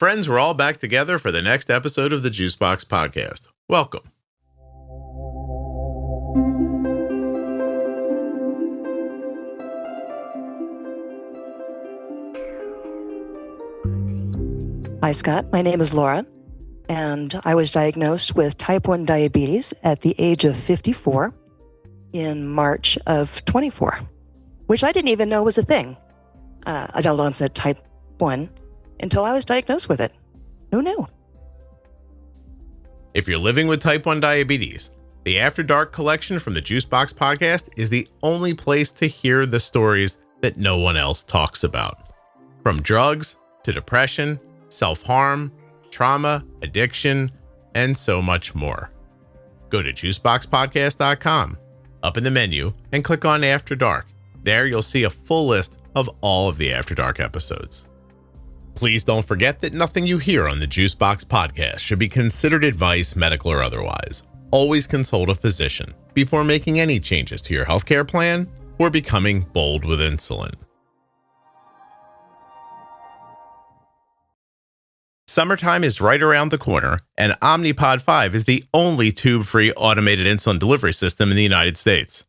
Friends, we're all back together for the next episode of the Juicebox Podcast. Welcome. Hi, Scott. My name is Laura, and I was diagnosed with type 1 diabetes at the age of 54 in March of 24, which I didn't even know was a thing, adult onset type 1, until I was diagnosed with it. Who knew? If you're living with type 1 diabetes, the After Dark collection from the Juicebox Podcast is the only place to hear the stories that no one else talks about. From drugs to depression, self-harm, trauma, addiction, and so much more. Go to juiceboxpodcast.com, up in the menu, and click on After Dark. There you'll see a full list of all of the After Dark episodes. Please don't forget that nothing you hear on the Juicebox Podcast should be considered advice, medical or otherwise. Always consult a physician before making any changes to your healthcare plan or becoming bold with insulin. Summertime is right around the corner, and Omnipod 5 is the only tube-free automated insulin delivery system in the United States.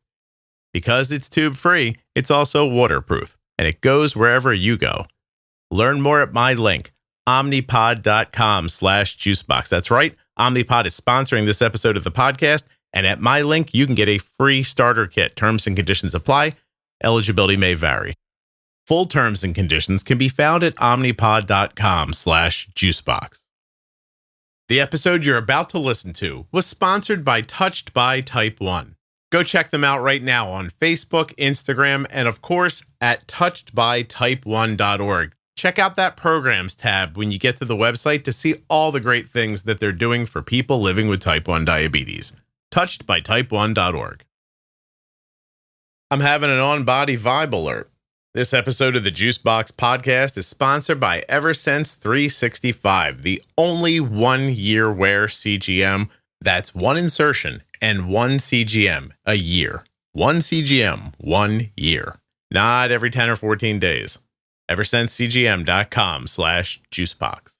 Because it's tube-free, it's also waterproof, and it goes wherever you go. Learn more at my link, omnipod.com/juicebox. That's right, Omnipod is sponsoring this episode of the podcast, and at my link, you can get a free starter kit. Terms and conditions apply. Eligibility may vary. Full terms and conditions can be found at omnipod.com/juicebox. The episode you're about to listen to was sponsored by Touched by Type 1. Go check them out right now on Facebook, Instagram, and of course at touchedbytype1.org. Check out that programs tab when you get to the website to see all the great things that they're doing for people living with type 1 diabetes. Touchedbytype1.org. I'm having an on-body vibe alert. This episode of the Juicebox Podcast is sponsored by Eversense 365, the only one-year wear CGM. That's one insertion and one CGM a year. One CGM, 1 year. Not every 10 or 14 days. EversenseCGM.com/juicebox.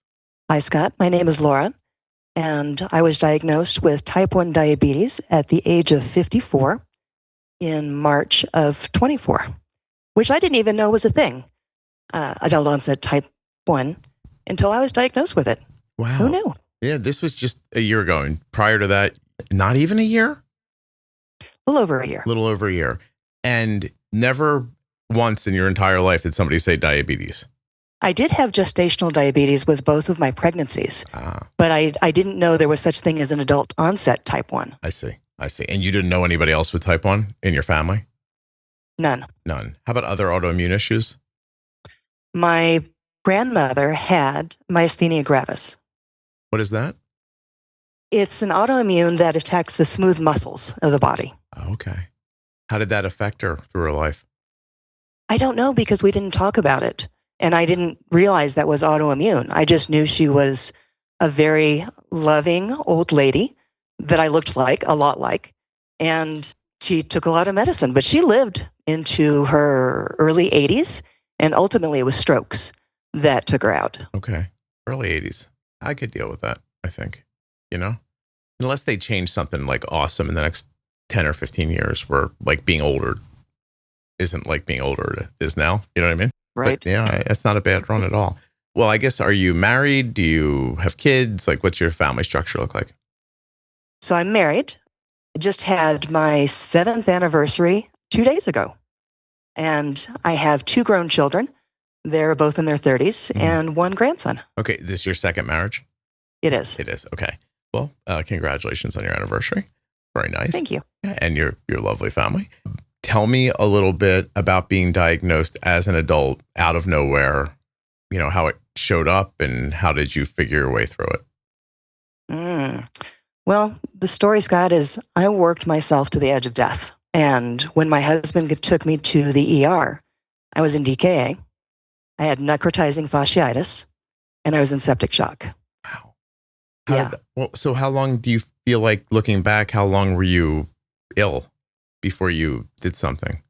Hi, Scott. My name is Laura, and I was diagnosed with type 1 diabetes at the age of 54 in March of 24, which I didn't even know was a thing, adult onset type 1, until I was diagnosed with it. Wow. Who knew? Yeah, this was just a year ago. And prior to that, not even a year? A little over a year. A little over a year. And never once in your entire life did somebody say diabetes. I did have gestational diabetes with both of my pregnancies, but I didn't know there was such thing as an adult onset type 1. I see. And you didn't know anybody else with type 1 in your family? None. None. How about other autoimmune issues? My grandmother had myasthenia gravis. What is that? It's an autoimmune that attacks the smooth muscles of the body. Okay. How did that affect her through her life? I don't know because we didn't talk about it. And I didn't realize that was autoimmune. I just knew she was a very loving old lady that I looked like, a lot like. And she took a lot of medicine, but she lived into her early 80s. And ultimately it was strokes that took her out. Okay. Early 80s. I could deal with that, I think. Unless they change something like awesome in the next 10 or 15 years where like being older isn't like being older is now. You know what I mean? Right. But, yeah, it's not a bad run at all. Well, I guess, are you married? Do you have kids? Like, what's your family structure look like? So I'm married. I just had my 7th anniversary 2 days ago. And I have 2 grown children. They're both in their 30s and 1 grandson. Okay. This is your second marriage? It is. It is. Okay. Well, congratulations on your anniversary. Very nice. Thank you. And your lovely family. Tell me a little bit about being diagnosed as an adult out of nowhere, how it showed up and how did you figure your way through it? Well, the story, Scott, is I worked myself to the edge of death. And when my husband took me to the ER, I was in DKA. I had necrotizing fasciitis, and I was in septic shock. Wow. So how long do you feel like, looking back, how long were you ill before you did something?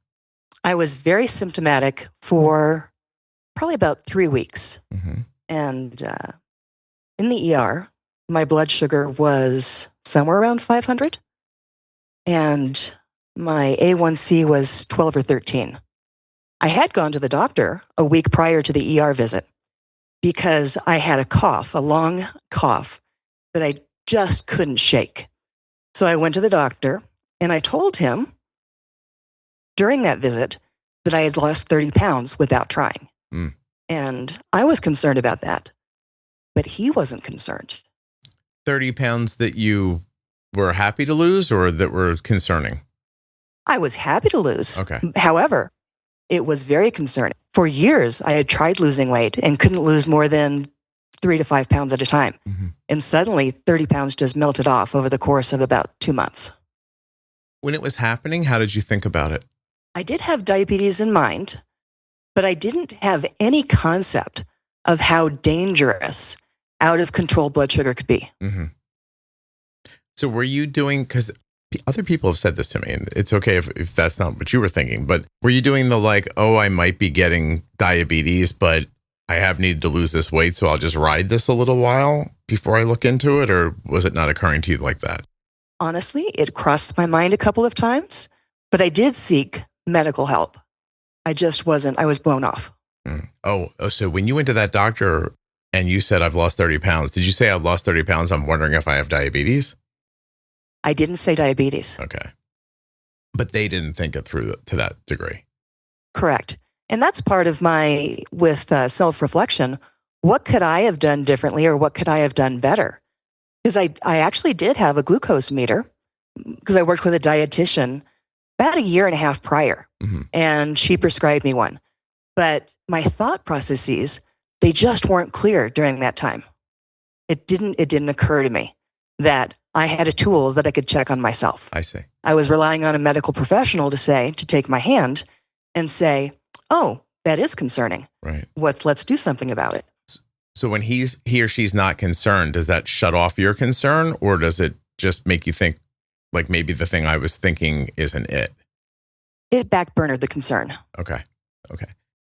I was very symptomatic for probably about 3 weeks. Mm-hmm. And in the ER, my blood sugar was somewhere around 500, and my A1C was 12 or 13. I had gone to the doctor a week prior to the ER visit because I had a cough, a long cough that I just couldn't shake. So I went to the doctor and I told him during that visit that I had lost 30 pounds without trying. And I was concerned about that, but he wasn't concerned. 30 pounds that you were happy to lose or that were concerning? I was happy to lose. Okay. However, it was very concerning. For years, I had tried losing weight and couldn't lose more than 3 to 5 pounds at a time. And suddenly 30 pounds just melted off over the course of about 2 months. When it was happening, how did you think about it? I did have diabetes in mind, but I didn't have any concept of how dangerous out of control blood sugar could be. So were you doing, because other people have said this to me, and it's okay if that's not what you were thinking, but were you doing the like, oh, I might be getting diabetes, but I have needed to lose this weight, so I'll just ride this a little while before I look into it? Or was it not occurring to you like that? Honestly, it crossed my mind a couple of times, but I did seek medical help. I was blown off. Oh, so when you went to that doctor and you said, I've lost 30 pounds, did you say I've lost 30 pounds? I'm wondering if I have diabetes? I didn't say diabetes. Okay. But they didn't think it through to that degree. Correct. And that's part of with self-reflection. What could I have done differently, or what could I have done better? Because I actually did have a glucose meter because I worked with a dietitian about 1.5 years prior, and she prescribed me one. But my thought processes, they just weren't clear during that time. It didn't occur to me that I had a tool that I could check on myself. I see. I was relying on a medical professional to take my hand and say, oh, that is concerning. Right. Let's do something about it. So when he or she's not concerned, does that shut off your concern, or does it just make you think like maybe the thing I was thinking isn't it? It backburnered the concern. Okay.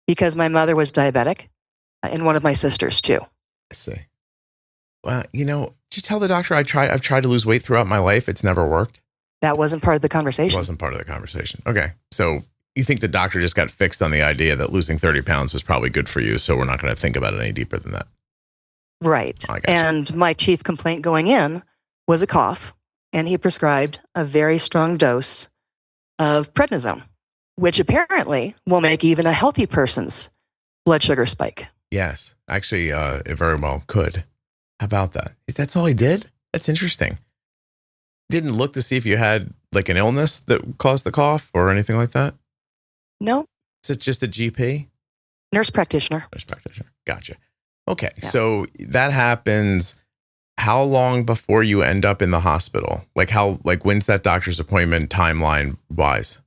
Because my mother was diabetic and one of my sisters too. I see. Well, did you tell the doctor I've tried to lose weight throughout my life? It's never worked. That wasn't part of the conversation. It wasn't part of the conversation. Okay. So you think the doctor just got fixed on the idea that losing 30 pounds was probably good for you, so we're not going to think about it any deeper than that. Right. And my chief complaint going in was a cough, and he prescribed a very strong dose of prednisone, which apparently will make even a healthy person's blood sugar spike. Yes. Actually, it very well could. How about that? That's all he did? That's interesting. Didn't look to see if you had like an illness that caused the cough or anything like that? No. Is it just a GP? Nurse practitioner. Gotcha. Okay. Yeah. So that happens. How long before you end up in the hospital? When's that doctor's appointment timeline wise?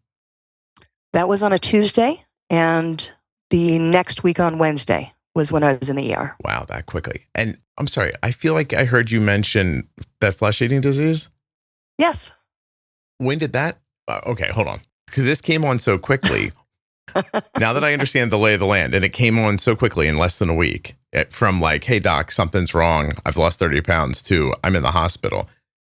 That was on a Tuesday, and the next week on Wednesday was when I was in the ER. Wow, that quickly. And I'm sorry, I feel like I heard you mention that flesh-eating disease. Yes. When did that? Okay, hold on. Because this came on so quickly. Now that I understand the lay of the land, and it came on so quickly in less than a week, from like, hey, doc, something's wrong. I've lost 30 pounds to I'm in the hospital.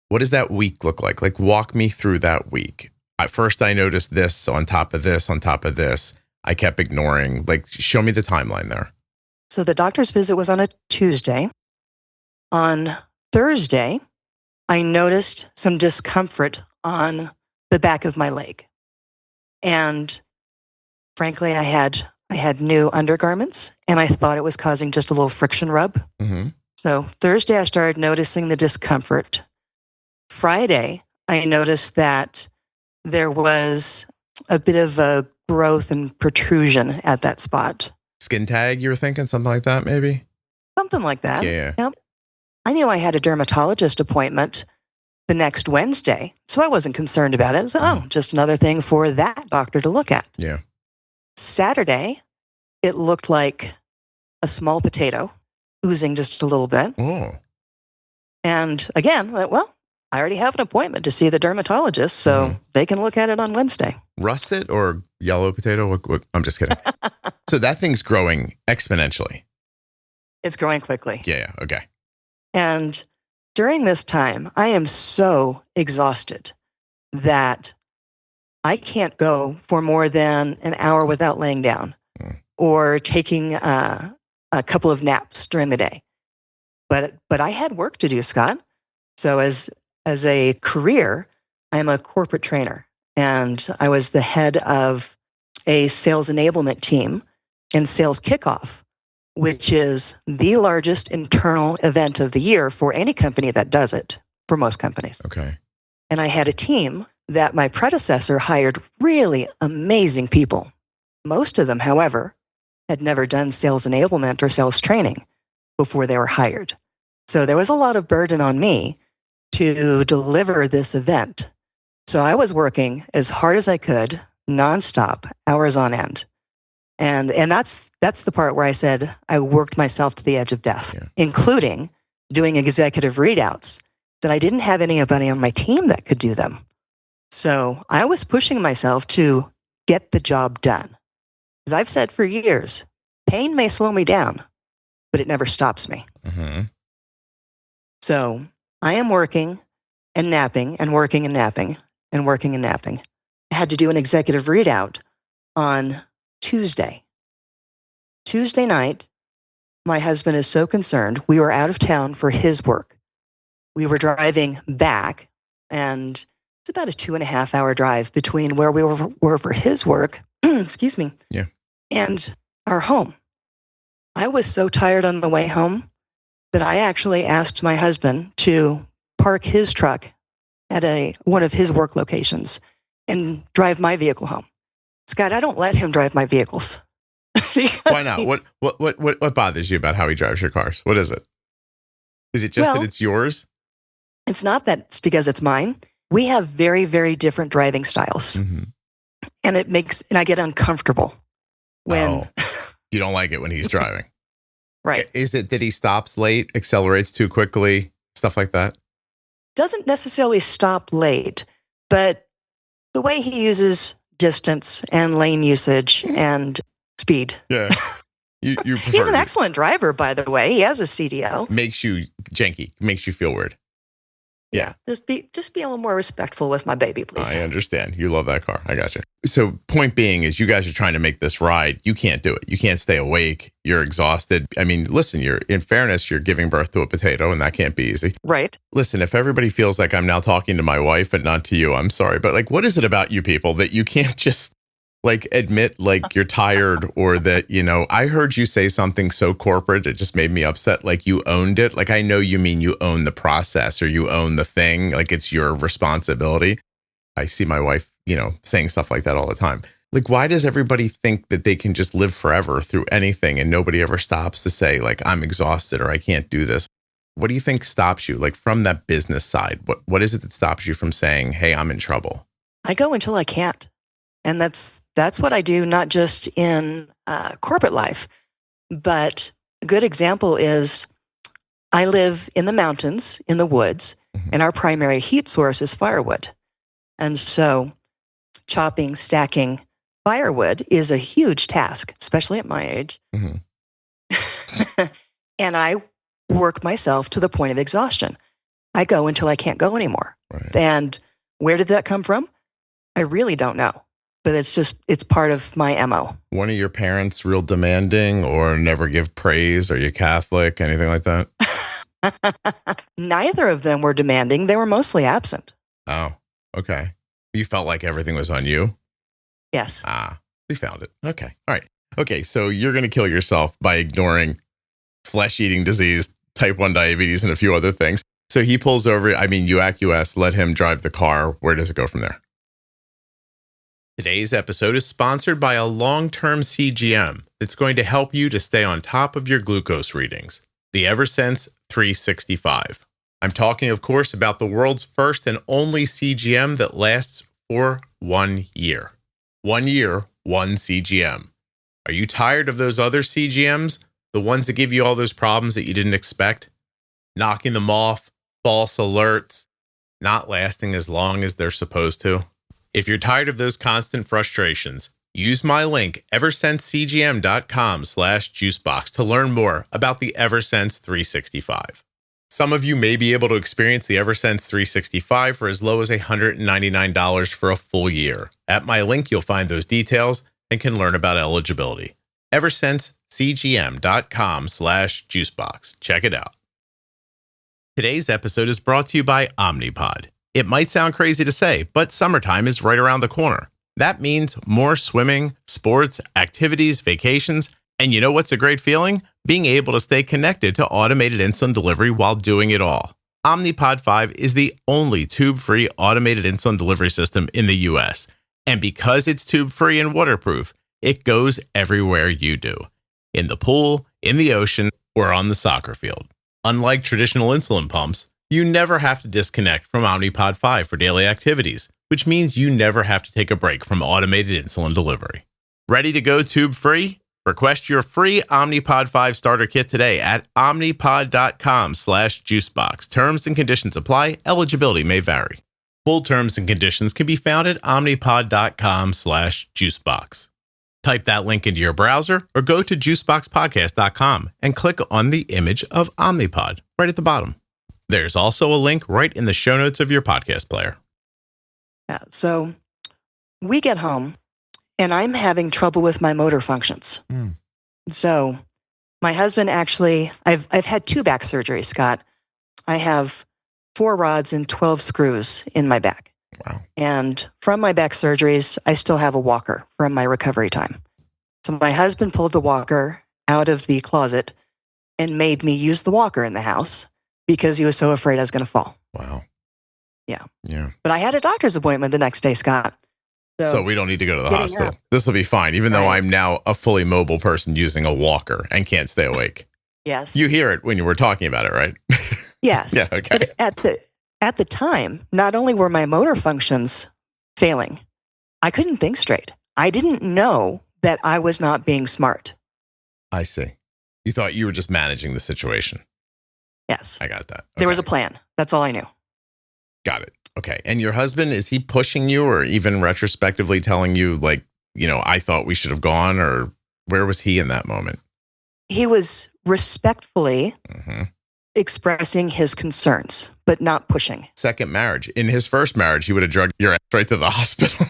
What does that week look like? Like, walk me through that week. At first, I noticed this on top of this, on top of this. I kept ignoring. Like, show me the timeline there. So the doctor's visit was on a Tuesday. On Thursday, I noticed some discomfort on the back of my leg. And frankly, I had new undergarments, and I thought it was causing just a little friction rub. So Thursday, I started noticing the discomfort. Friday, I noticed that there was a bit of a growth and protrusion at that spot. Skin tag, you were thinking? Something like that, maybe? Something like that. Yeah. Yep. I knew I had a dermatologist appointment the next Wednesday, so I wasn't concerned about it. So, just another thing for that doctor to look at. Yeah. Saturday, it looked like a small potato, oozing just a little bit. Oh. And again, well, I already have an appointment to see the dermatologist, so they can look at it on Wednesday. Russet or yellow potato? What? I'm just kidding. So that thing's growing exponentially. It's growing quickly. Yeah. Okay. And during this time, I am so exhausted that I can't go for more than an hour without laying down or taking a couple of naps during the day. But I had work to do, Scott. So as a career, I'm a corporate trainer, and I was the head of a sales enablement team in Sales Kickoff, which is the largest internal event of the year for any company that does it, for most companies. Okay. And I had a team that my predecessor hired really amazing people. Most of them, however, had never done sales enablement or sales training before they were hired. So there was a lot of burden on me to deliver this event. So I was working as hard as I could, nonstop, hours on end. And that's the part where I said I worked myself to the edge of death, including doing executive readouts that I didn't have anybody on my team that could do them. So I was pushing myself to get the job done. As I've said for years, pain may slow me down, but it never stops me. Mm-hmm. So I am working and napping and working and napping and working and napping. I had to do an executive readout on Tuesday. Tuesday night, my husband is so concerned. We were out of town for his work. We were driving back, and it's about a 2.5-hour drive between where we were for his work, excuse me, and our home. I was so tired on the way home that I actually asked my husband to park his truck at one of his work locations and drive my vehicle home. Scott, I don't let him drive my vehicles. Why not? What bothers you about how he drives your cars? What is it? Is it just that it's yours? It's not that it's because it's mine. We have very, very different driving styles. Mm-hmm. And I get uncomfortable when you don't like it when he's driving. Right. Is it that he stops late, accelerates too quickly, stuff like that? Doesn't necessarily stop late, but the way he uses distance and lane usage and speed. Yeah. You prefer He's an excellent driver, by the way. He has a CDL. Makes you janky, makes you feel weird. Yeah. Just be a little more respectful with my baby, please. I understand. You love that car. I got you. So point being is you guys are trying to make this ride. You can't do it. You can't stay awake. You're exhausted. I mean, listen, in fairness, you're giving birth to a potato and that can't be easy. Right. Listen, if everybody feels like I'm now talking to my wife and not to you, I'm sorry. But like, what is it about you people that you can't just like admit like you're tired or that, I heard you say something so corporate, it just made me upset. Like you owned it. Like, I know you mean you own the process or you own the thing. Like it's your responsibility. I see my wife, saying stuff like that all the time. Like, why does everybody think that they can just live forever through anything and nobody ever stops to say like, I'm exhausted or I can't do this? What do you think stops you? Like from that business side, what is it that stops you from saying, hey, I'm in trouble? I go until I can't. And that's what I do, not just in corporate life, but a good example is I live in the mountains, in the woods, and our primary heat source is firewood. And so chopping, stacking firewood is a huge task, especially at my age. Mm-hmm. And I work myself to the point of exhaustion. I go until I can't go anymore. Right. And where did that come from? I really don't know. But it's part of my MO. One of your parents real demanding or never give praise? Are you Catholic? Anything like that? Neither of them were demanding. They were mostly absent. Oh, okay. You felt like everything was on you? Yes. We found it. Okay. All right. Okay. So you're going to kill yourself by ignoring flesh-eating disease, type 1 diabetes, and a few other things. So he pulls over. I mean, you acquiesce, let him drive the car. Where does it go from there? Today's episode is sponsored by a long-term CGM that's going to help you to stay on top of your glucose readings, the Eversense 365. I'm talking, of course, about the world's first and only CGM that lasts for 1 year. 1 year, one CGM. Are you tired of those other CGMs? The ones that give you all those problems that you didn't expect? Knocking them off, false alerts, not lasting as long as they're supposed to? If you're tired of those constant frustrations, use my link, eversensecgm.com/juicebox to learn more about the Eversense 365. Some of you may be able to experience the Eversense 365 for as low as $199 for a full year. At my link, you'll find those details and can learn about eligibility. EversenseCGM.com/juicebox. Check it out. Today's episode is brought to you by Omnipod. It might sound crazy to say, but summertime is right around the corner. That means more swimming, sports, activities, vacations, and you know what's a great feeling? Being able to stay connected to automated insulin delivery while doing it all. Omnipod 5 is the only tube-free automated insulin delivery system in the US. And because it's tube-free and waterproof, it goes everywhere you do. In the pool, in the ocean, or on the soccer field. Unlike traditional insulin pumps, you never have to disconnect from Omnipod 5 for daily activities, which means you never have to take a break from automated insulin delivery. Ready to go tube-free? Request your free Omnipod 5 starter kit today at omnipod.com/juicebox. Terms and conditions apply. Eligibility may vary. Full terms and conditions can be found at omnipod.com/juicebox. Type that link into your browser or go to juiceboxpodcast.com and click on the image of Omnipod right at the bottom. There's also a link right in the show notes of your podcast player. Yeah, so we get home and I'm having trouble with my motor functions. So my husband actually, I've had 2 back surgeries, Scott. I have 4 rods and 12 screws in my back. Wow. And from my back surgeries, I still have a walker from my recovery time. So my husband pulled the walker out of the closet and made me use the walker in the house because he was so afraid I was going to fall. Wow. Yeah. Yeah. But I had a doctor's appointment the next day, Scott. So we don't need to go to the hospital. This will be fine, even though I'm now a fully mobile person using a walker and can't stay awake. Yes. You hear it when you were talking about it, right? Yes. Yeah, okay. But at the time, not only were my motor functions failing, I couldn't think straight. I didn't know that I was not being smart. I see. You thought you were just managing the situation. Yes. I got that. Okay. There was a plan. That's all I knew. Got it. Okay. And your husband, is he pushing you or even retrospectively telling you, like, you know, I thought we should have gone, or where was he in that moment? He was respectfully expressing his concerns, but not pushing. Second marriage. In his first marriage, he would have drugged your ass right to the hospital.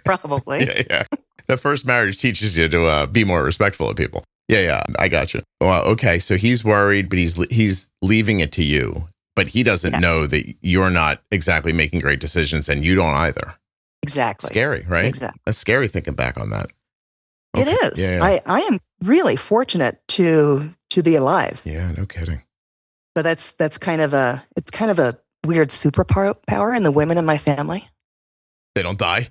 Probably. Yeah. The first marriage teaches you to be more respectful of people. Yeah. I got you. Well, okay. So he's worried, but he's leaving it to you. But he doesn't know that you're not exactly making great decisions, and you don't either. Exactly. Scary, right? Exactly. That's scary thinking back on that. Okay. It is. Yeah. I am really fortunate to be alive. Yeah, no kidding. But that's kind of a weird superpower in the women in my family. They don't die?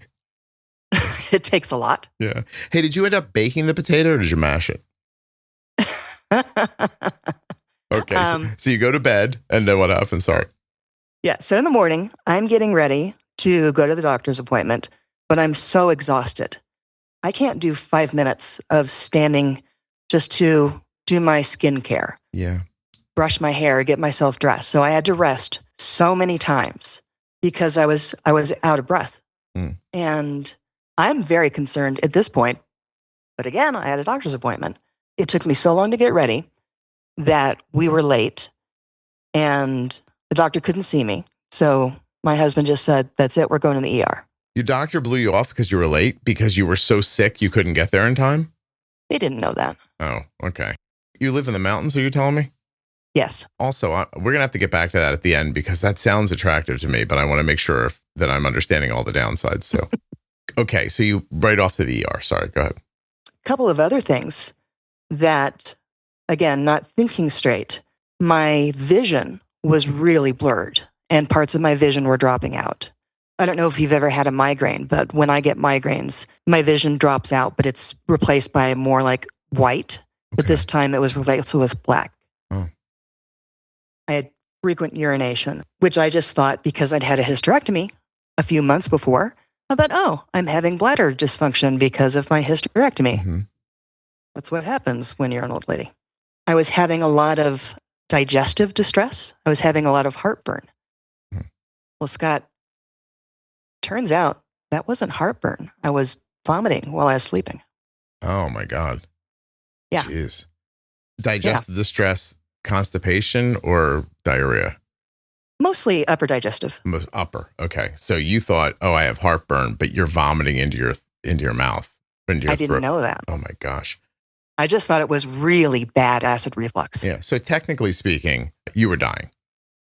It takes a lot. Yeah. Hey, did you end up baking the potato or did you mash it? Okay, so you go to bed, and then what happens? Sorry. Yeah, so in the morning, I'm getting ready to go to the doctor's appointment, but I'm so exhausted. I can't do 5 minutes of standing just to do my skincare. Yeah. Brush my hair, get myself dressed. So I had to rest so many times because I was out of breath. And I'm very concerned at this point. But again, I had a doctor's appointment. It took me so long to get ready that we were late and the doctor couldn't see me. So my husband just said, that's it, we're going to the ER. Your doctor blew you off because you were late because you were so sick you couldn't get there in time? They didn't know that. Oh, okay. You live in the mountains, are you telling me? Yes. Also, we're going to have to get back to that at the end because that sounds attractive to me, but I want to make sure that I'm understanding all the downsides. So, okay, so you right off to the ER. Sorry, go ahead. A couple of other things that, again, not thinking straight. My vision was really blurred and parts of my vision were dropping out. I don't know if you've ever had a migraine, but when I get migraines, my vision drops out, but it's replaced by more like white. But this time it was replaced with black. Oh. I had frequent urination, which I just thought because I'd had a hysterectomy a few months before, I thought, oh, I'm having bladder dysfunction because of my hysterectomy. Mm-hmm. That's what happens when you're an old lady. I was having a lot of digestive distress. I was having a lot of heartburn. Mm-hmm. Well, Scott, turns out that wasn't heartburn. I was vomiting while I was sleeping. Oh, my God. Yeah. Jeez. Digestive distress constipation or diarrhea? Mostly upper digestive. Upper. Okay. So you thought, oh, I have heartburn, but you're vomiting into your mouth. Into your I didn't know that. Oh my gosh. I just thought it was really bad acid reflux. Yeah. So technically speaking, you were dying.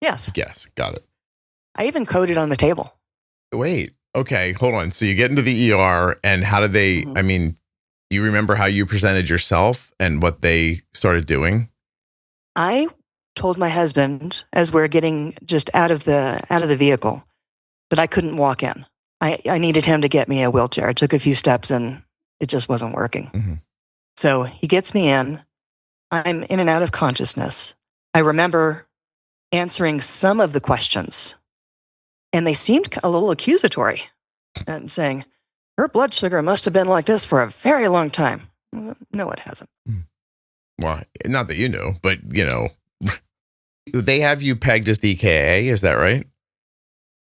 Yes. Yes. Got it. I even coded on the table. Wait. Okay. Hold on. So you get into the ER, and how did they, I mean, do you remember how you presented yourself and what they started doing? I told my husband as we're getting just out of the vehicle that I couldn't walk in. I needed him to get me a wheelchair. I took a few steps and it just wasn't working. Mm-hmm. So he gets me in. I'm in and out of consciousness. I remember answering some of the questions, and they seemed a little accusatory and saying, her blood sugar must have been like this for a very long time. No, it hasn't. Well, not that you know, but they have you pegged as DKA. Is that right?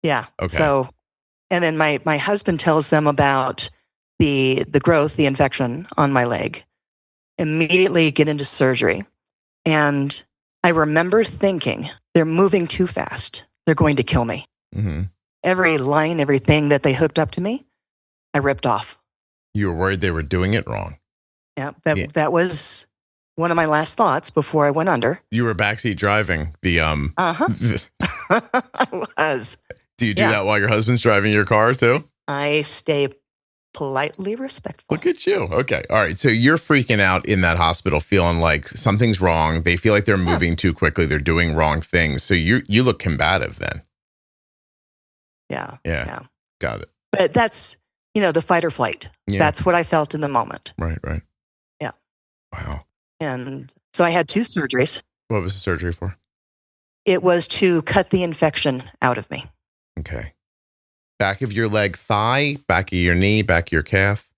Yeah. Okay. So, and then my husband tells them about the growth, the infection on my leg. Immediately get into surgery. And I remember thinking, they're moving too fast. They're going to kill me. Mm-hmm. Every line, everything that they hooked up to me, I ripped off. You were worried they were doing it wrong. Yeah, that was one of my last thoughts before I went under. You were backseat driving the I was. Do you do that while your husband's driving your car too? I stay politely respectful. Look at you. Okay. All right. So you're freaking out in that hospital, feeling like something's wrong. They feel like they're moving too quickly. They're doing wrong things. So you look combative then. Yeah. Got it. But that's, the fight or flight. Yeah. That's what I felt in the moment. Right. Yeah. Wow. And so I had 2 surgeries. What was the surgery for? It was to cut the infection out of me. Okay. Back of your leg, thigh, back of your knee, back of your calf?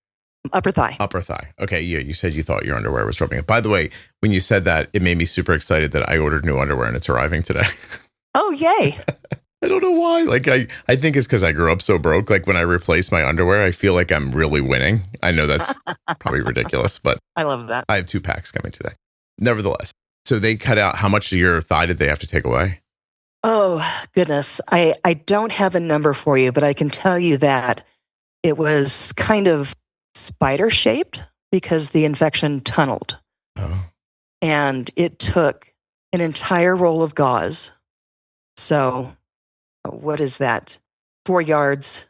Upper thigh. Upper thigh. Okay, yeah, you said you thought your underwear was rubbing it. By the way, when you said that, it made me super excited that I ordered new underwear and it's arriving today. Oh, yay. I don't know why. Like, I think it's because I grew up so broke. Like, when I replace my underwear, I feel like I'm really winning. I know that's probably ridiculous, but I love that. I have 2 packs coming today. Nevertheless, so they cut out, how much of your thigh did they have to take away? Oh, goodness. I don't have a number for you, but I can tell you that it was kind of spider-shaped because the infection tunneled. Oh. And it took an entire roll of gauze. So what is that? 4 yards.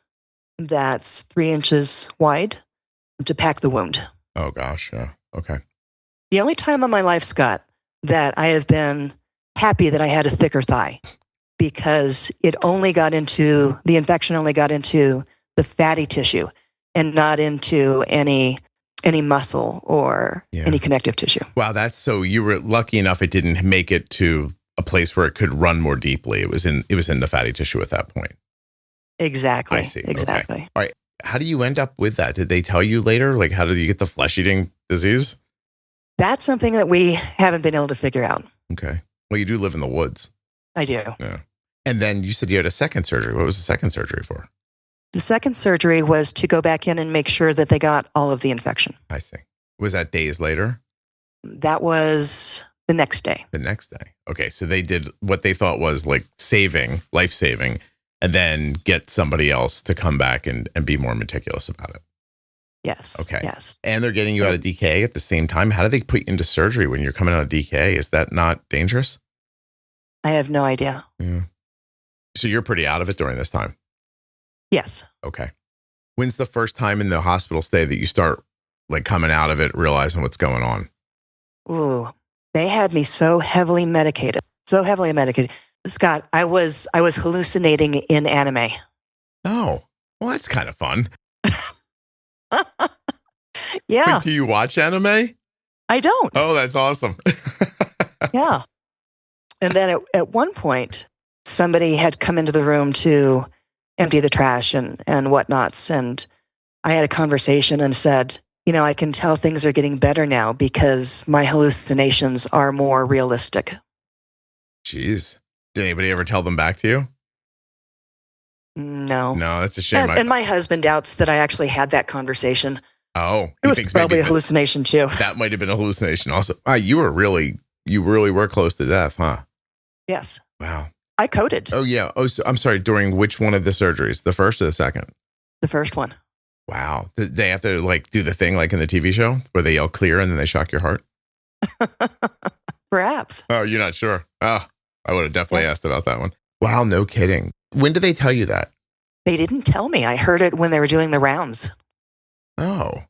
That's 3 inches wide to pack the wound. Oh, gosh. Yeah. Okay. The only time in my life, Scott, that I have been happy that I had a thicker thigh, because the infection only got into the fatty tissue and not into any muscle or any connective tissue. Wow, so you were lucky enough it didn't make it to a place where it could run more deeply. It was in the fatty tissue at that point. Exactly. I see. Exactly. Okay. All right. How do you end up with that? Did they tell you later? Like, how did you get the flesh-eating disease? That's something that we haven't been able to figure out. Okay. Well, you do live in the woods. I do. Yeah. And then you said you had a second surgery. What was the second surgery for? The second surgery was to go back in and make sure that they got all of the infection. I see. Was that days later? That was the next day. The next day. Okay. So they did what they thought was like life-saving, and then get somebody else to come back and be more meticulous about it. Yes. Okay. Yes. And they're getting you out of DKA at the same time. How do they put you into surgery when you're coming out of DKA? Is that not dangerous? I have no idea. Yeah. So you're pretty out of it during this time? Yes. Okay. When's the first time in the hospital stay that you start like coming out of it, realizing what's going on? Ooh, they had me so heavily medicated. Scott, I was hallucinating in anime. Oh, well, that's kind of fun. Yeah. Wait, do you watch anime? I don't. Oh, that's awesome. Yeah. And then at one point, somebody had come into the room to empty the trash and whatnots. And I had a conversation and said, I can tell things are getting better now because my hallucinations are more realistic. Jeez. Did anybody ever tell them back to you? No. No, that's a shame. And my husband doubts that I actually had that conversation. Oh, it was probably a hallucination too. That might have been a hallucination also. You were really you really were close to death, huh? Yes. Wow. I coded. Oh, yeah. Oh, so, I'm sorry. During which one of the surgeries? The first or the second? The first one. Wow. They have to like do the thing like in the TV show where they yell clear and then they shock your heart? Perhaps. Oh, you're not sure? Oh, I would have definitely asked about that one. Wow, no kidding. When did they tell you that? They didn't tell me. I heard it when they were doing the rounds. Oh.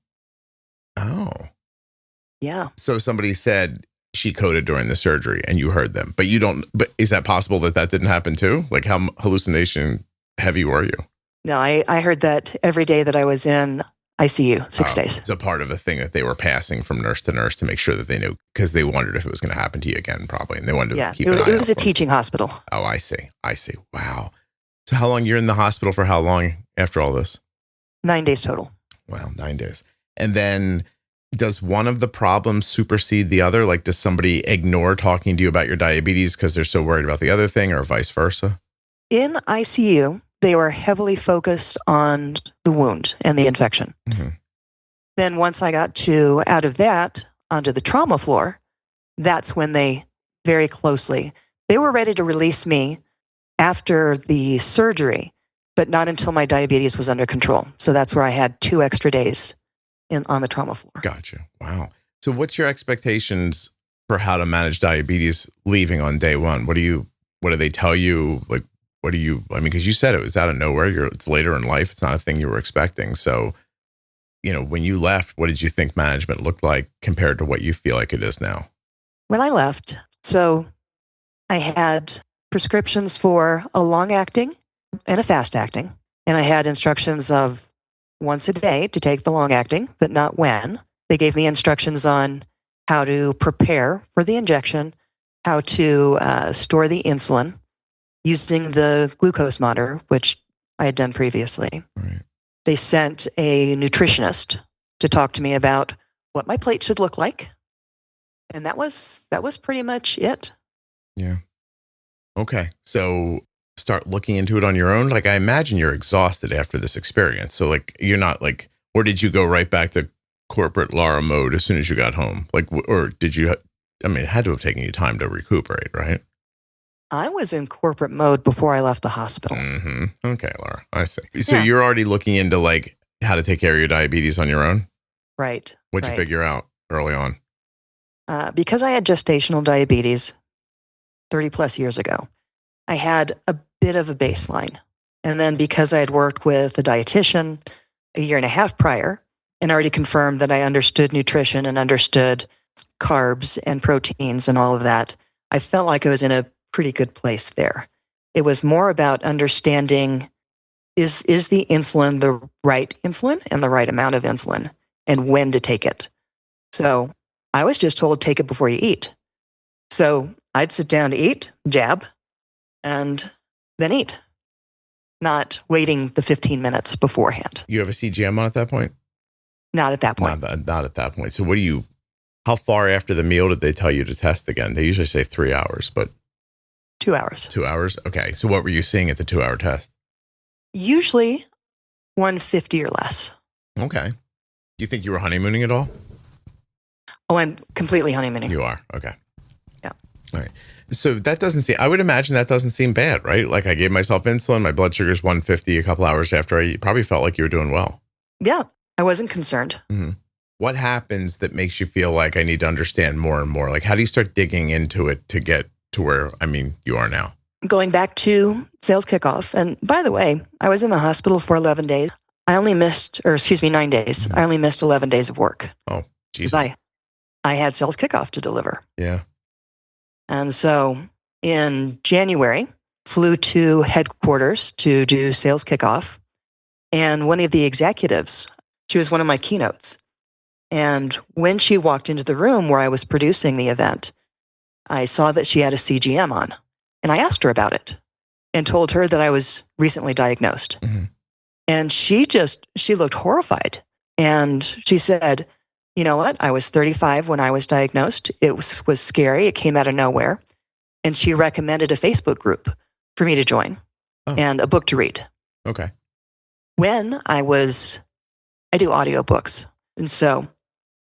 Yeah. So somebody said she coded during the surgery and you heard them, but you don't, but is that possible that that didn't happen too? Like how hallucination heavy were you? No, I heard that every day that I was in ICU, 6 days. It's a part of a thing that they were passing from nurse to nurse to make sure that they knew, because they wondered if it was going to happen to you again, probably. And they wanted to keep an eye out. It was a teaching hospital. Oh, I see. Wow. So how long, you're in the hospital for how long after all this? 9 days total. Wow, 9 days. And then does one of the problems supersede the other? Like, does somebody ignore talking to you about your diabetes because they're so worried about the other thing, or vice versa? In ICU, they were heavily focused on the wound and the infection. Mm-hmm. Then once I got out of that onto the trauma floor, that's when they very closely, they were ready to release me after the surgery, but not until my diabetes was under control. So that's where I had 2 extra days on the trauma floor. Gotcha. Wow. So what's your expectations for how to manage diabetes leaving on day one? What do they tell you? Like, because you said it was out of nowhere. It's later in life. It's not a thing you were expecting. So, when you left, what did you think management looked like compared to what you feel like it is now? When I left, so I had prescriptions for a long acting and a fast acting. And I had instructions of once a day to take the long acting, but not when. They gave me instructions on how to prepare for the injection, how to store the insulin using the glucose monitor, which I had done previously. Right. They sent a nutritionist to talk to me about what my plate should look like. And that was pretty much it. Yeah. Okay. So start looking into it on your own. Like, I imagine you're exhausted after this experience. So like, you're not like, or did you go right back to corporate Laura mode as soon as you got home? Like, or did you, it had to have taken you time to recuperate, right? I was in corporate mode before I left the hospital. Mm-hmm. Okay, Laura, I see. So you're already looking into like how to take care of your diabetes on your own? Right. What'd you figure out early on? Because I had gestational diabetes 30 plus years ago, I had a bit of a baseline. And then because I had worked with a dietitian a year and a half prior and already confirmed that I understood nutrition and understood carbs and proteins and all of that, I felt like I was in a pretty good place there. It was more about understanding, is the insulin the right insulin and the right amount of insulin and when to take it. So I was just told, take it before you eat. So I'd sit down to eat, jab, and then eat, not waiting the 15 minutes beforehand. You have a CGM on at that point? Not at that point. Not at that point. So how far after the meal did they tell you to test again? They usually say 3 hours, but 2 hours. 2 hours? Okay. So what were you seeing at the 2 hour test? Usually 150 or less. Okay. Do you think you were honeymooning at all? Oh, I'm completely honeymooning. You are? Okay. Yeah. All right. So I would imagine that doesn't seem bad, right? Like, I gave myself insulin, my blood sugar's 150 a couple hours after you probably felt like you were doing well. Yeah. I wasn't concerned. Mm-hmm. What happens that makes you feel like I need to understand more and more? Like, how do you start digging into it to get to where, you are now? Going back to sales kickoff. And by the way, I was in the hospital for 11 days. 9 days. Mm-hmm. I only missed 11 days of work. Oh, geez. I had sales kickoff to deliver. Yeah. And so in January, flew to headquarters to do sales kickoff. And one of the executives, she was one of my keynotes. And when she walked into the room where I was producing the event, I saw that she had a CGM on. And I asked her about it and told her that I was recently diagnosed. Mm-hmm. And she looked horrified. And she said, you know what? I was 35 when I was diagnosed. It was scary. It came out of nowhere. And she recommended a Facebook group for me to join and a book to read. Okay. When I do audiobooks. And so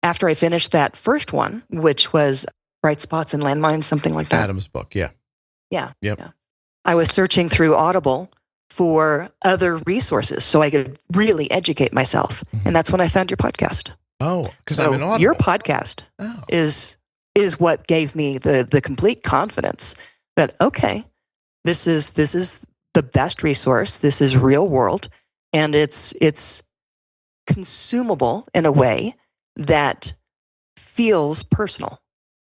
after I finished that first one, which was Bright Spots and Landmines, something like that. Adam's book. Yeah. Yeah. Yep. Yeah. I was searching through Audible for other resources so I could really educate myself. Mm-hmm. And that's when I found your podcast. Oh, because so I'm an Audible. Your podcast is what gave me the complete confidence that, okay, this is the best resource. This is real world. And it's consumable in a way that feels personal.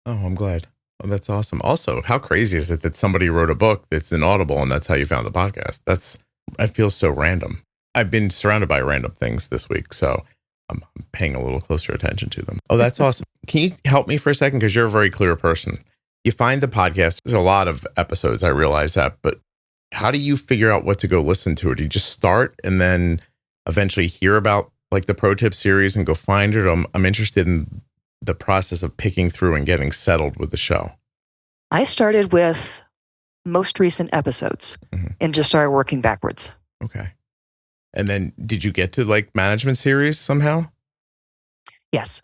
Oh, I'm glad. Oh, that's awesome. Also, how crazy is it that somebody wrote a book that's in Audible and that's how you found the podcast? I feel so random. I've been surrounded by random things this week, so I'm paying a little closer attention to them. Oh, that's awesome. Can you help me for a second? Because you're a very clear person. You find the podcast. There's a lot of episodes, I realize that, but how do you figure out what to go listen to? Or do you just start and then eventually hear about like the Pro Tip series and go find it? I'm interested in the process of picking through and getting settled with the show. I started with most recent episodes and just started working backwards. Okay. And then did you get to like management series somehow? Yes.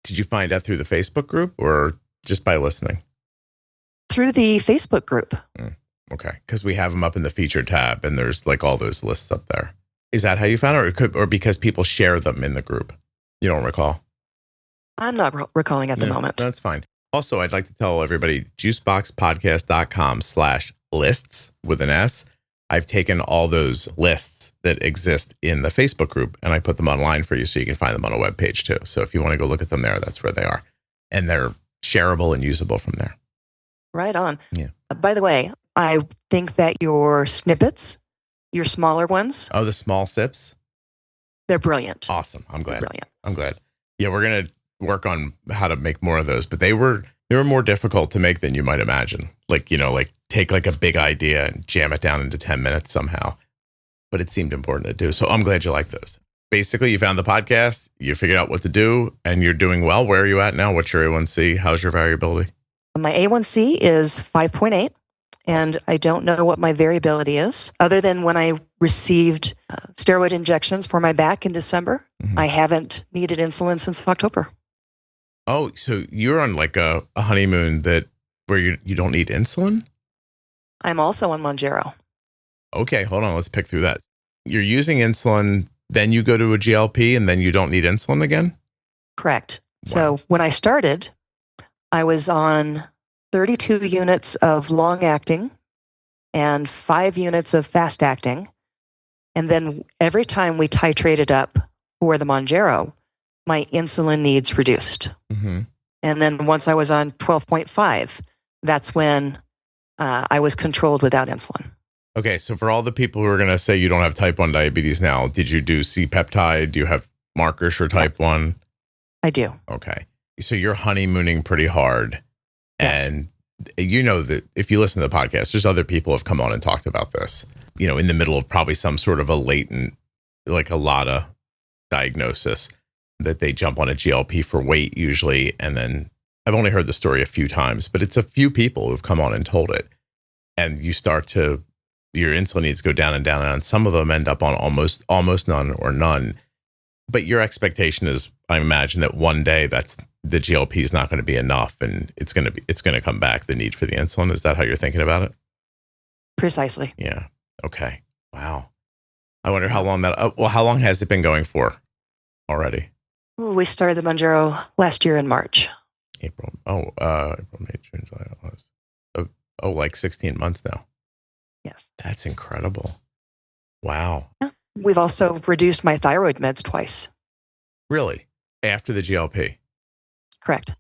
Did you find out through the Facebook group or just by listening? Through the Facebook group. Okay. Because we have them up in the featured tab and there's like all those lists up there. Is that how you found it? Or because people share them in the group? You don't recall? I'm not recalling at the moment. That's fine. Also, I'd like to tell everybody, juiceboxpodcast.com/lists with an S. I've taken all those lists that exist in the Facebook group and I put them online for you so you can find them on a web page too. So if you want to go look at them there, that's where they are. And they're shareable and usable from there. Right on. Yeah. By the way, I think that your snippets, your smaller ones. Oh, the small sips? They're brilliant. Awesome. I'm glad. They're brilliant. I'm glad. Yeah, we're going to work on how to make more of those, but they were more difficult to make than you might imagine. Like, take like a big idea and jam it down into 10 minutes somehow. But it seemed important to do. So I'm glad you like those. Basically, you found the podcast, you figured out what to do, and you're doing well. Where are you at now? What's your A1C? How's your variability? My A1C is 5.8, and I don't know what my variability is. Other than when I received steroid injections for my back in December, I haven't needed insulin since October. Oh, so you're on like a honeymoon where you don't need insulin? I'm also on Mounjaro. Okay, hold on. Let's pick through that. You're using insulin, then you go to a GLP, and then you don't need insulin again? Correct. Wow. So when I started, I was on 32 units of long-acting and 5 units of fast-acting. And then every time we titrated up for the Mounjaro, my insulin needs reduced. And then once I was on 12.5, that's when I was controlled without insulin. Okay, so for all the people who are going to say you don't have type 1 diabetes now, did you do C-peptide? Do you have markers for type 1? I do. Okay. So you're honeymooning pretty hard. Yes. And you know that if you listen to the podcast, there's other people who have come on and talked about this, in the middle of probably some sort of a latent, like a LADA diagnosis, that they jump on a GLP for weight usually. And then I've only heard the story a few times, but it's a few people who've come on and told it. And you start to, your insulin needs go down and down, and some of them end up on almost none or none. But your expectation is, I imagine, that one day the GLP is not going to be enough, and it's going to come back, the need for the insulin. Is that how you're thinking about it? Precisely. Yeah. Okay. Wow. I wonder how long how long has it been going for already? We started the Mounjaro last year in March. April, May, June, July, August. Like 16 months now. Yes. That's incredible. Wow. Yeah. We've also reduced my thyroid meds twice. Really? After the GLP? Correct.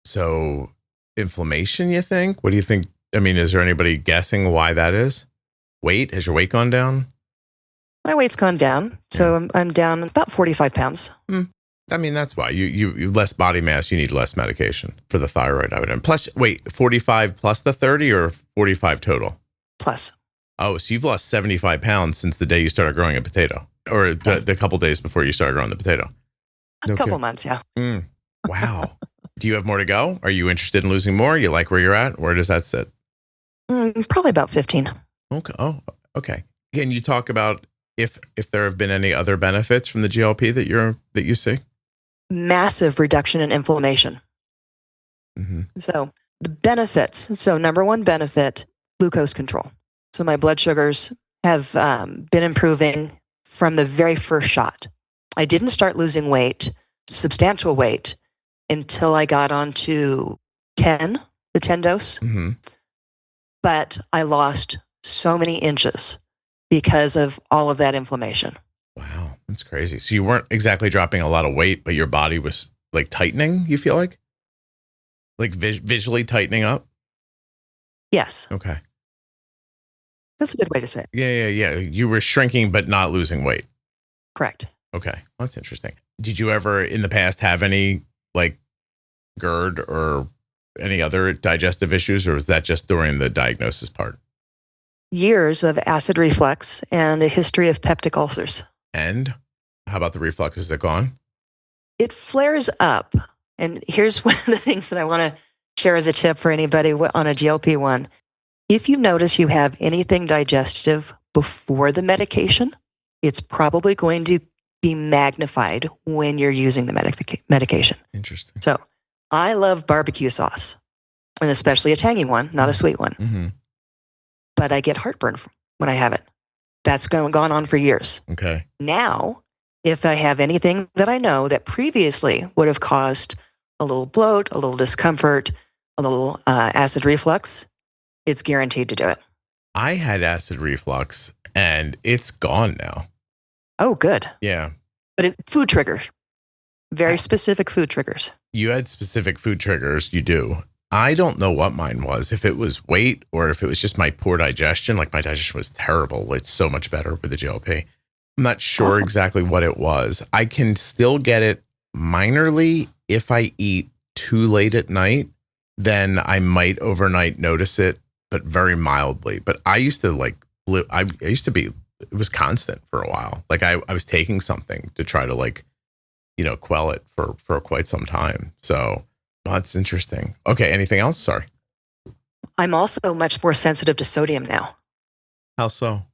So inflammation, you think? What do you think? I mean, is there anybody guessing why that is? Weight? Has your weight gone down? My weight's gone down. So I'm down about 45 pounds. I mean, that's why you less body mass, you need less medication for the thyroid. I would. And plus, wait, 45 plus the 30 or 45 total? Plus. Oh, so you've lost 75 pounds since the day you started growing a potato, or the couple days before you started growing the potato. A couple months, yeah. Wow. Do you have more to go? Are you interested in losing more? You like where you're at? Where does that sit? Probably about 15. Okay. Oh, okay. Can you talk about if there have been any other benefits from the GLP that you see? Massive reduction in inflammation. So the benefits. So number one benefit, glucose control. So my blood sugars have been improving from the very first shot. I didn't start losing weight, substantial weight, until I got on to the 10 dose. But I lost so many inches because of all of that inflammation. Wow, that's crazy. So you weren't exactly dropping a lot of weight, but your body was like tightening, you feel like? Like visually tightening up? Yes. Okay. That's a good way to say it. Yeah. You were shrinking, but not losing weight. Correct. Okay. Well, that's interesting. Did you ever in the past have any like GERD or any other digestive issues, or was that just during the diagnosis part? Years of acid reflux and a history of peptic ulcers. And how about the reflux? Is it gone? It flares up. And here's one of the things that I want to share as a tip for anybody on a GLP-1. If you notice you have anything digestive before the medication, it's probably going to be magnified when you're using the medication. Interesting. So I love barbecue sauce, and especially a tangy one, not a sweet one. But I get heartburn when I have it. That's gone on for years. Okay. Now, if I have anything that I know that previously would have caused a little bloat, a little discomfort, a little acid reflux, it's guaranteed to do it. I had acid reflux and it's gone now. Oh, good. Yeah. But food triggers, very specific food triggers. You had specific food triggers. You do. I don't know what mine was, if it was weight or if it was just my poor digestion. Like my digestion was terrible. It's so much better with the GLP. I'm not sure exactly what it was. I can still get it minorly if I eat too late at night. Then I might overnight notice it, but very mildly. But I used to it was constant for a while. Like I was taking something to try to quell it for quite some time. So that's interesting. Okay. Anything else? Sorry. I'm also much more sensitive to sodium now. How so?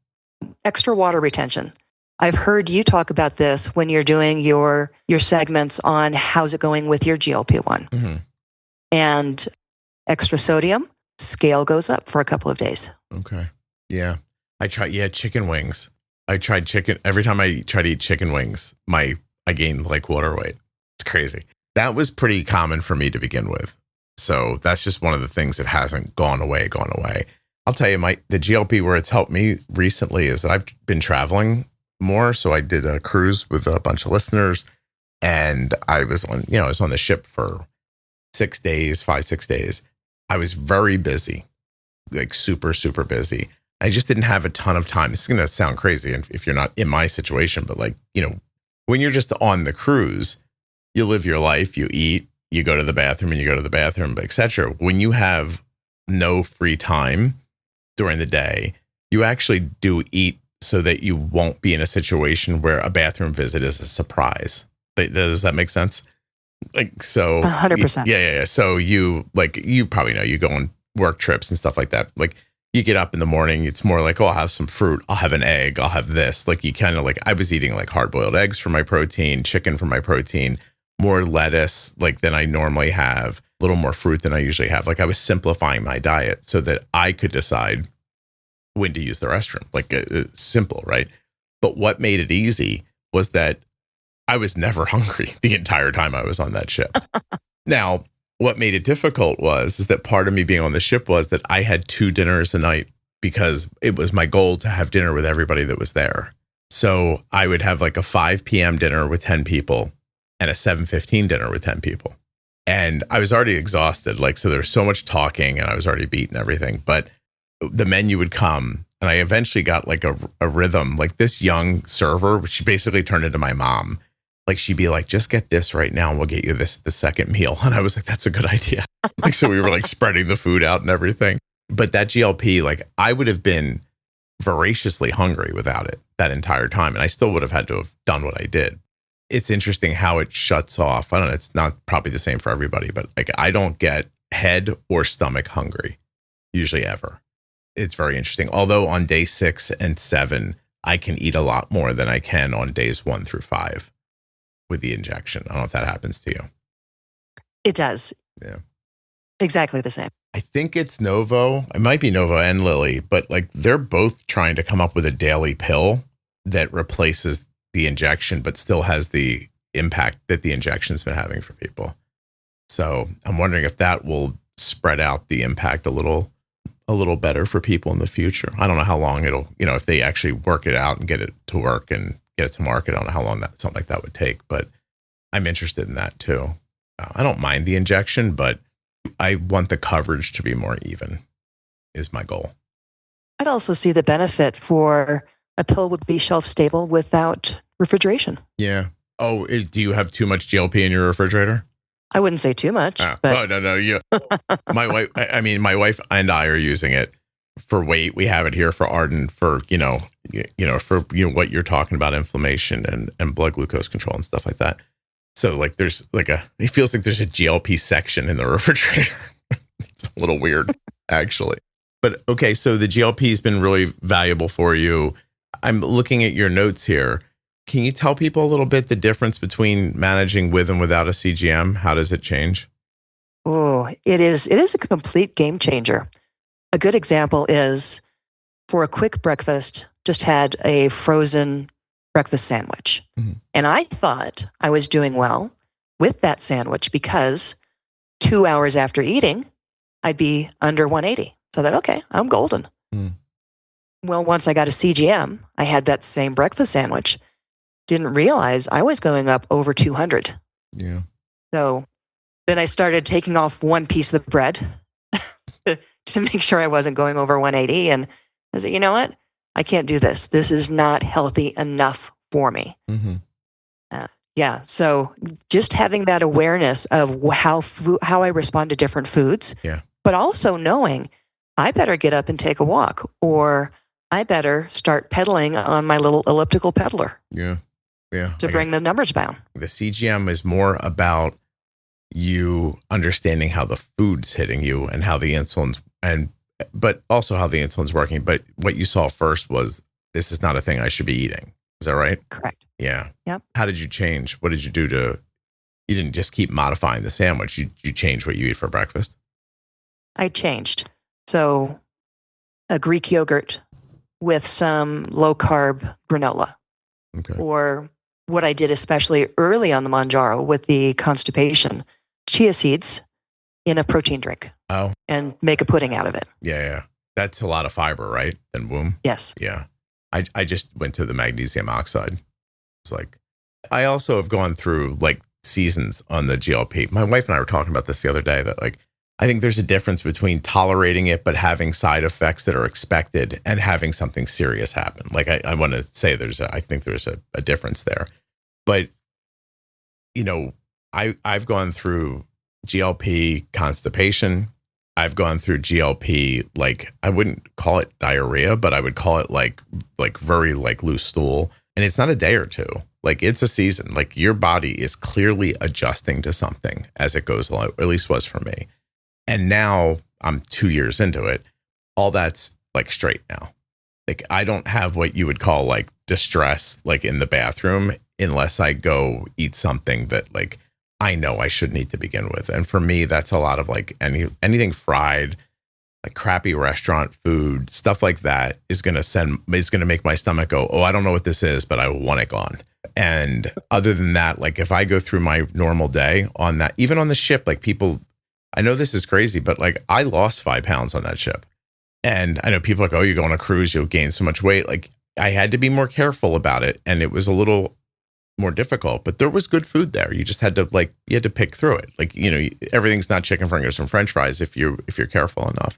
Extra water retention. I've heard you talk about this when you're doing your segments on how's it going with your GLP-1. And extra sodium, scale goes up for a couple of days. Okay. Yeah. I tried, chicken wings. I tried chicken. Every time I try to eat chicken wings, I gain like water weight. It's crazy. That was pretty common for me to begin with. So that's just one of the things that hasn't gone away. I'll tell you, the GLP where it's helped me recently is that I've been traveling more. So I did a cruise with a bunch of listeners and I was on the ship for 6 days, 5-6 days. I was very busy, like super, super busy. I just didn't have a ton of time. This is going to sound crazy if you're not in my situation, but when you're just on the cruise, you live your life, you eat, you go to the bathroom and you go to the bathroom, etc. When you have no free time during the day, you actually do eat so that you won't be in a situation where a bathroom visit is a surprise. Does that make sense? Like, so 100%. Yeah. So you probably know, you go on work trips and stuff like that. Like you get up in the morning, it's more like, I'll have some fruit. I'll have an egg. I'll have this. Like you kind of I was eating like hard boiled eggs for my protein, chicken for my protein, more lettuce than I normally have, a little more fruit than I usually have. Like I was simplifying my diet so that I could decide when to use the restroom. Simple, right? But what made it easy was that I was never hungry the entire time I was on that ship. Now, what made it difficult is that part of me being on the ship was that I had 2 dinners a night because it was my goal to have dinner with everybody that was there. So I would have like a 5 p.m. dinner with 10 people and a 7:15 dinner with 10 people. And I was already exhausted. So there was so much talking and I was already beat and everything. But the menu would come and I eventually got a rhythm. This young server, which she basically turned into my mom. She'd be like, just get this right now and we'll get you the second meal. And I was like, that's a good idea. So we were spreading the food out and everything. But that GLP, I would have been voraciously hungry without it that entire time. And I still would have had to have done what I did. It's interesting how it shuts off. I don't know. It's not probably the same for everybody, but I don't get head or stomach hungry usually ever. It's very interesting. Although on day 6 and 7, I can eat a lot more than I can on days 1 through 5. With the injection. I don't know if that happens to you. It does. Yeah. Exactly the same. I think it's Novo. It might be Novo and Lilly, but like they're both trying to come up with a daily pill that replaces the injection, but still has the impact that the injection's been having for people. So I'm wondering if that will spread out the impact a little better for people in the future. I don't know how long it'll, if they actually work it out and get it to work and get it to market, I don't know how long something like that would take, but I'm interested in that too. I don't mind the injection, but I want the coverage to be more even is my goal. I'd also see the benefit for a pill would be shelf stable without refrigeration. Yeah. Oh, do you have too much GLP in your refrigerator? I wouldn't say too much. But Oh, no. Yeah. My wife, my wife and I are using it for weight. We have it here for Arden for, for what you're talking about, inflammation and blood glucose control and stuff like that. So like there's it feels like there's a GLP section in the refrigerator. It's a little weird, actually. But okay, so the GLP has been really valuable for you. I'm looking at your notes here. Can you tell people a little bit the difference between managing with and without a CGM? How does it change? Oh, it is a complete game changer. A good example is for a quick breakfast, just had a frozen breakfast sandwich. Mm-hmm. And I thought I was doing well with that sandwich because 2 hours after eating, I'd be under 180. So that, okay, I'm golden. Mm. Well, once I got a CGM, I had that same breakfast sandwich. Didn't realize I was going up over 200. Yeah. So then I started taking off one piece of the bread to make sure I wasn't going over 180. And I said, you know what? I can't do this. This is not healthy enough for me. Mm-hmm. Yeah. So just having that awareness of how I respond to different foods, but also knowing I better get up and take a walk, or I better start pedaling on my little elliptical pedaler. Yeah. Yeah. To bring the numbers down. The CGM is more about you understanding how the food's hitting you and how the insulin's but also how the insulin's working. But what you saw first was, this is not a thing I should be eating. Is that right? Correct. Yeah. Yep. How did you change? What did you do you didn't just keep modifying the sandwich. You changed what you eat for breakfast? I changed. So a Greek yogurt with some low carb granola. Okay. Or what I did especially early on the Manjaro with the constipation, chia seeds in a protein drink. Oh. And make a pudding out of it. Yeah. That's a lot of fiber, right? And womb? Yes. Yeah. I just went to the magnesium oxide. It's like, I also have gone through like seasons on the GLP. My wife and I were talking about this the other day, that like, I think there's a difference between tolerating it, but having side effects that are expected and having something serious happen. Like I want to say I think there's a difference there, but I've gone through GLP constipation. I've gone through GLP, like I wouldn't call it diarrhea, but I would call it like very like loose stool. And it's not a day or two. Like it's a season. Like your body is clearly adjusting to something as it goes along, or at least was for me. And now I'm 2 years into it. All that's like straight now. Like I don't have what you would call like distress, like in the bathroom, unless I go eat something that like I know I shouldn't eat to begin with. And for me, that's a lot of like anything fried, like crappy restaurant food, stuff like that is going to make my stomach go, oh, I don't know what this is, but I want it gone. And other than that, like if I go through my normal day on that, even on the ship, like people, I know this is crazy, but like I lost 5 pounds on that ship. And I know people are like, oh, you go on a cruise, you'll gain so much weight. Like I had to be more careful about it. And it was a little more difficult, but there was good food there. You just had to pick through it. Like, everything's not chicken fingers and French fries if you're careful enough.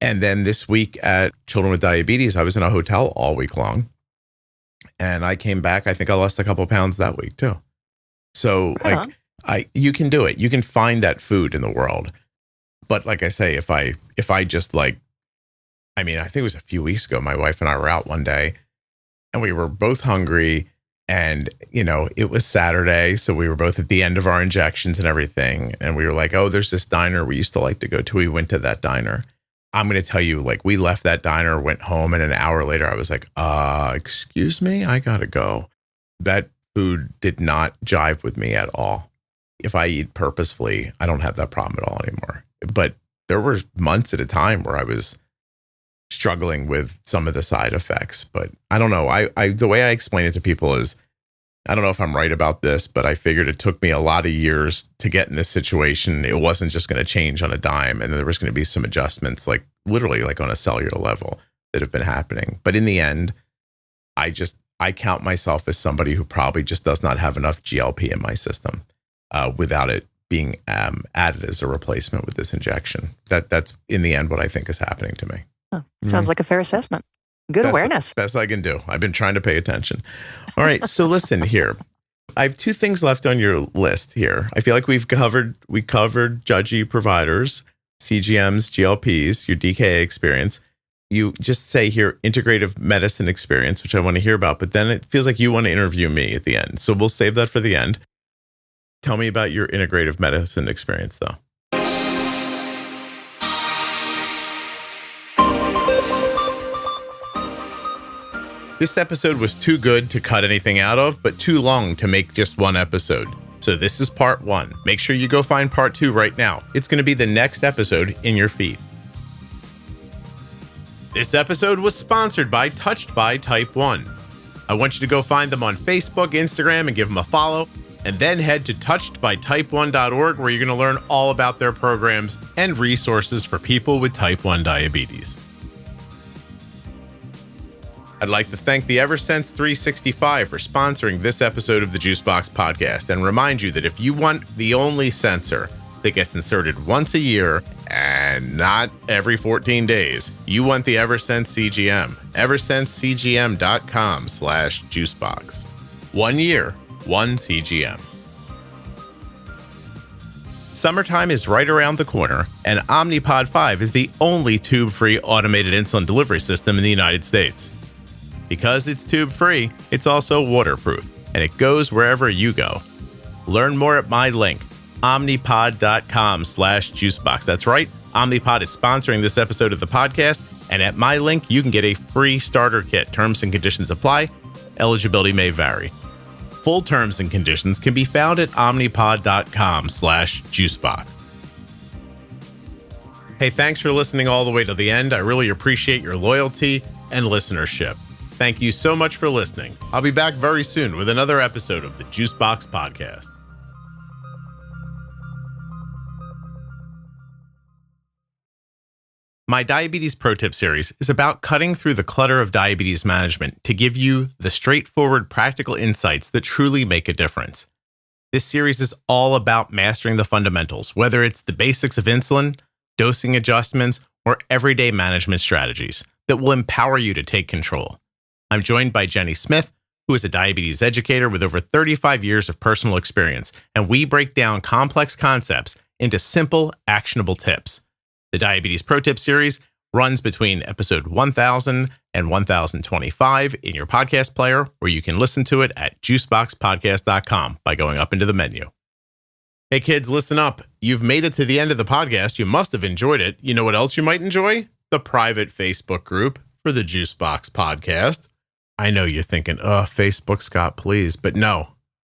And then this week at Children with Diabetes, I was in a hotel all week long. And I came back, I think I lost a couple of pounds that week too. So you can do it. You can find that food in the world. But like I say, if I just like, I think it was a few weeks ago, my wife and I were out one day and we were both hungry. And, it was Saturday, so we were both at the end of our injections and everything. And we were like, oh, there's this diner we used to like to go to. We went to that diner. I'm going to tell you, like, we left that diner, went home, and an hour later, I was like, excuse me, I got to go. That food did not jive with me at all. If I eat purposefully, I don't have that problem at all anymore. But there were months at a time where I was struggling with some of the side effects. But I don't know. I the way I explain it to people is, I don't know if I'm right about this, but I figured it took me a lot of years to get in this situation. It wasn't just going to change on a dime. And there was going to be some adjustments, like literally like on a cellular level that have been happening. But in the end, I count myself as somebody who probably just does not have enough GLP in my system without it being added as a replacement with this injection. That's in the end what I think is happening to me. Oh, sounds like a fair assessment. Good awareness. Best I can do. I've been trying to pay attention. All right. So listen here. I have two things left on your list here. I feel like we covered judgy providers, CGMs, GLPs, your DKA experience. You just say here, integrative medicine experience, which I want to hear about, but then it feels like you want to interview me at the end. So we'll save that for the end. Tell me about your integrative medicine experience, though. This episode was too good to cut anything out of, but too long to make just one episode. So this is part 1. Make sure you go find part 2 right now. It's going to be the next episode in your feed. This episode was sponsored by Touched by Type 1. I want you to go find them on Facebook, Instagram, and give them a follow, and then head to touchedbytype1.org, where you're going to learn all about their programs and resources for people with type 1 diabetes. I'd like to thank the Eversense 365 for sponsoring this episode of the Juicebox Podcast, and remind you that if you want the only sensor that gets inserted once a year and not every 14 days, you want the Eversense CGM. EversenseCGM.com/juicebox. 1 year, 1 CGM. Summertime is right around the corner, and Omnipod 5 is the only tube-free automated insulin delivery system in the United States. Because it's tube-free, it's also waterproof, and it goes wherever you go. Learn more at my link, omnipod.com/juicebox. That's right, Omnipod is sponsoring this episode of the podcast, and at my link, you can get a free starter kit. Terms and conditions apply. Eligibility may vary. Full terms and conditions can be found at omnipod.com/juicebox. Hey, thanks for listening all the way to the end. I really appreciate your loyalty and listenership. Thank you so much for listening. I'll be back very soon with another episode of the Juicebox Podcast. My Diabetes Pro Tip series is about cutting through the clutter of diabetes management to give you the straightforward, practical insights that truly make a difference. This series is all about mastering the fundamentals, whether it's the basics of insulin, dosing adjustments, or everyday management strategies that will empower you to take control. I'm joined by Jenny Smith, who is a diabetes educator with over 35 years of personal experience, and we break down complex concepts into simple, actionable tips. The Diabetes Pro Tip series runs between episode 1000 and 1025 in your podcast player, or you can listen to it at juiceboxpodcast.com by going up into the menu. Hey kids, listen up. You've made it to the end of the podcast. You must have enjoyed it. You know what else you might enjoy? The private Facebook group for the Juicebox Podcast. I know you're thinking, Facebook, Scott, please. But no,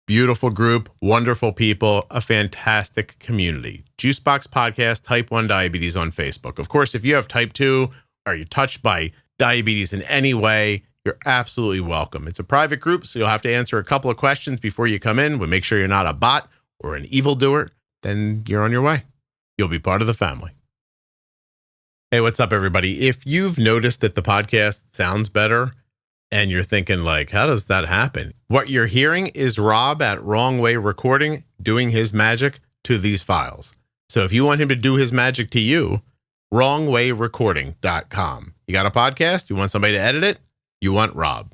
beautiful group, wonderful people, a fantastic community. Juicebox Podcast, Type 1 Diabetes on Facebook. Of course, if you have Type 2 or you're touched by diabetes in any way, you're absolutely welcome. It's a private group, so you'll have to answer a couple of questions before you come in. We'll make sure you're not a bot or an evildoer. Then you're on your way. You'll be part of the family. Hey, what's up, everybody? If you've noticed that the podcast sounds better, and you're thinking like, how does that happen? What you're hearing is Rob at Wrong Way Recording doing his magic to these files. So if you want him to do his magic to you, wrongwayrecording.com. You got a podcast? You want somebody to edit it? You want Rob.